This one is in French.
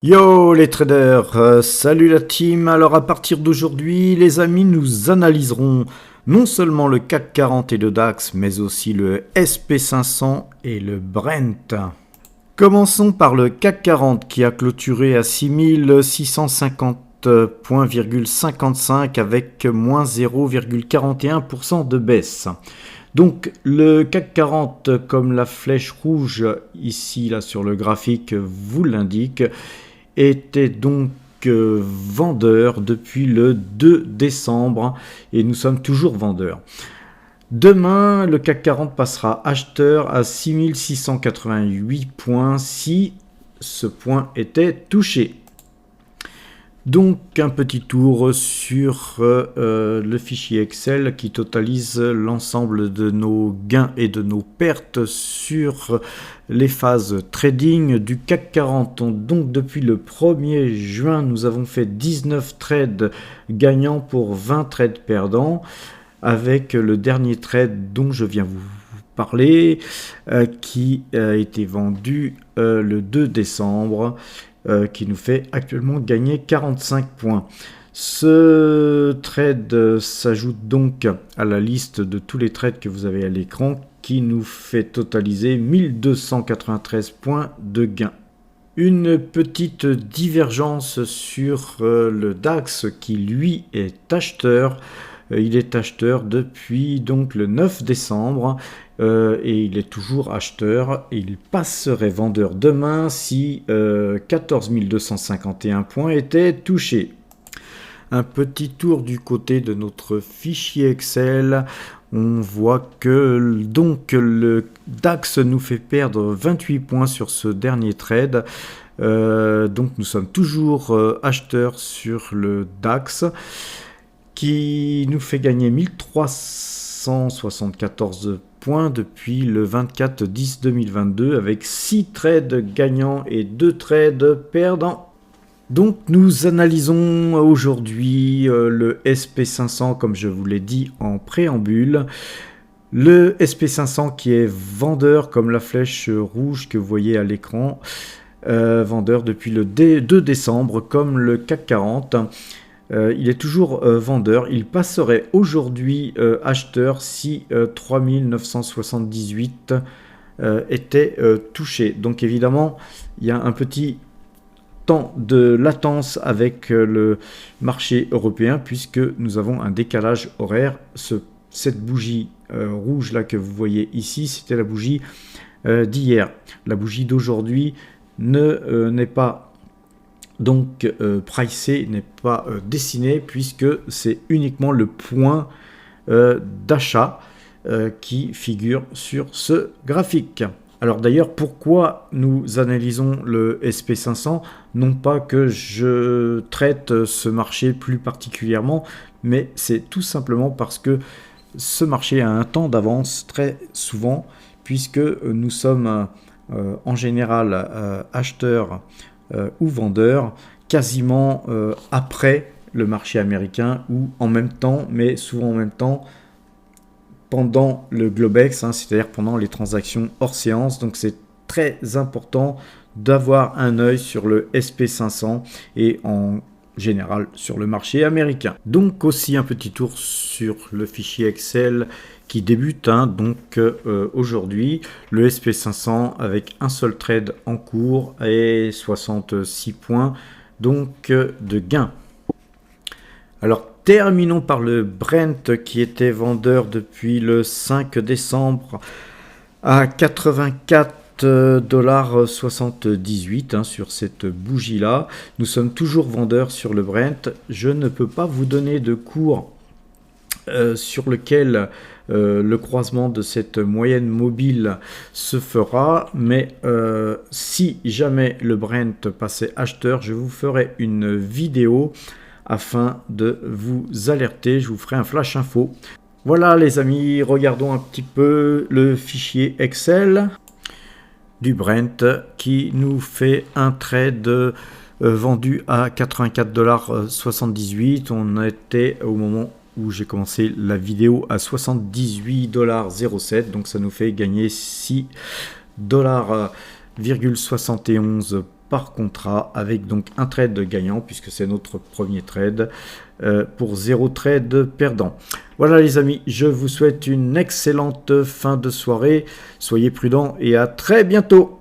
Yo les traders, salut la team. Alors à partir d'aujourd'hui, les amis, nous analyserons non seulement le CAC 40 et le DAX, mais aussi le SP500 et le Brent. Commençons par le CAC 40 qui a clôturé à 6650,55 avec moins 0,41% de baisse. Donc le CAC 40, comme la flèche rouge ici là sur le graphique vous l'indique, était donc vendeur depuis le 2 décembre et nous sommes toujours vendeurs. Demain, le CAC 40 passera acheteur à 6688 points si ce point était touché. Donc un petit tour sur le fichier Excel qui totalise l'ensemble de nos gains et de nos pertes sur les phases trading du CAC 40. Donc depuis le 1er juin, nous avons fait 19 trades gagnants pour 20 trades perdants, avec le dernier trade dont je viens vous parler qui a été vendu le 2 décembre. Qui nous fait actuellement gagner 45 points. Ce trade s'ajoute donc à la liste de tous les trades que vous avez à l'écran qui nous fait totaliser 1293 points de gain. Une petite divergence sur le DAX qui lui est acheteur. Il est acheteur depuis donc le 9 décembre et il est toujours acheteur. Il passerait vendeur demain si 14 251 points étaient touchés. Un petit tour du côté de notre fichier Excel. On voit que donc le DAX nous fait perdre 28 points sur ce dernier trade. Donc nous sommes toujours acheteurs sur le DAX, qui nous fait gagner 1374 points depuis le 24-10-2022 avec 6 trades gagnants et 2 trades perdants. Donc nous analysons aujourd'hui le SP500 comme je vous l'ai dit en préambule. Le SP500 qui est vendeur comme la flèche rouge que vous voyez à l'écran, vendeur depuis le 2 décembre comme le CAC 40. Il est toujours vendeur. Il passerait aujourd'hui acheteur si 3978 était touché. Donc évidemment, il y a un petit temps de latence avec le marché européen puisque nous avons un décalage horaire. Cette bougie rouge là que vous voyez ici, c'était la bougie d'hier. La bougie d'aujourd'hui n'est pas donc pricé, n'est pas dessiné puisque c'est uniquement le point d'achat qui figure sur ce graphique. Alors d'ailleurs, pourquoi nous analysons le SP500? Non pas que je traite ce marché plus particulièrement, mais c'est tout simplement parce que ce marché a un temps d'avance très souvent, puisque nous sommes en général acheteurs ou vendeurs quasiment après le marché américain ou en même temps, mais souvent en même temps pendant le Globex, c'est-à-dire pendant les transactions hors séance. Donc c'est très important d'avoir un œil sur le SP500 et en général sur le marché américain. Donc aussi un petit tour sur le fichier Excel qui débute donc aujourd'hui, le SP500 avec un seul trade en cours et 66 points donc de gain. Alors terminons par le Brent qui était vendeur depuis le 5 décembre à 84,78 sur cette bougie là. Nous sommes toujours vendeurs sur le Brent. Je ne peux pas vous donner de cours sur lequel le croisement de cette moyenne mobile se fera, mais si jamais le Brent passait acheteur, je vous ferai une vidéo afin de vous alerter. Je vous ferai un flash info. Voilà les amis, regardons un petit peu le fichier Excel du Brent qui nous fait un trade vendu à 84,78 $. On était au moment où j'ai commencé la vidéo à 78,07 $. Donc ça nous fait gagner 6,71 par contrat, avec donc un trade gagnant, puisque c'est notre premier trade, pour 0 trade perdant. Voilà les amis, je vous souhaite une excellente fin de soirée, soyez prudents et à très bientôt.